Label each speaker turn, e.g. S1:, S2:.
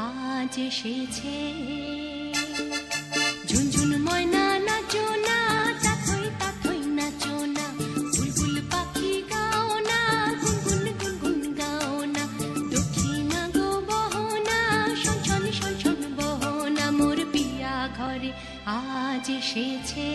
S1: আজ এসেছে। ঝুনঝুন ময়না নাচো না, তাথই তাথই নাচো না, বুলবুল পাখি গাও না, গুনগুন গুনগুন গাও না, দক্ষিণা গো বহনা, শনশন শনশন বহনা, মোর পিয়া ঘরে আজ এসেছে।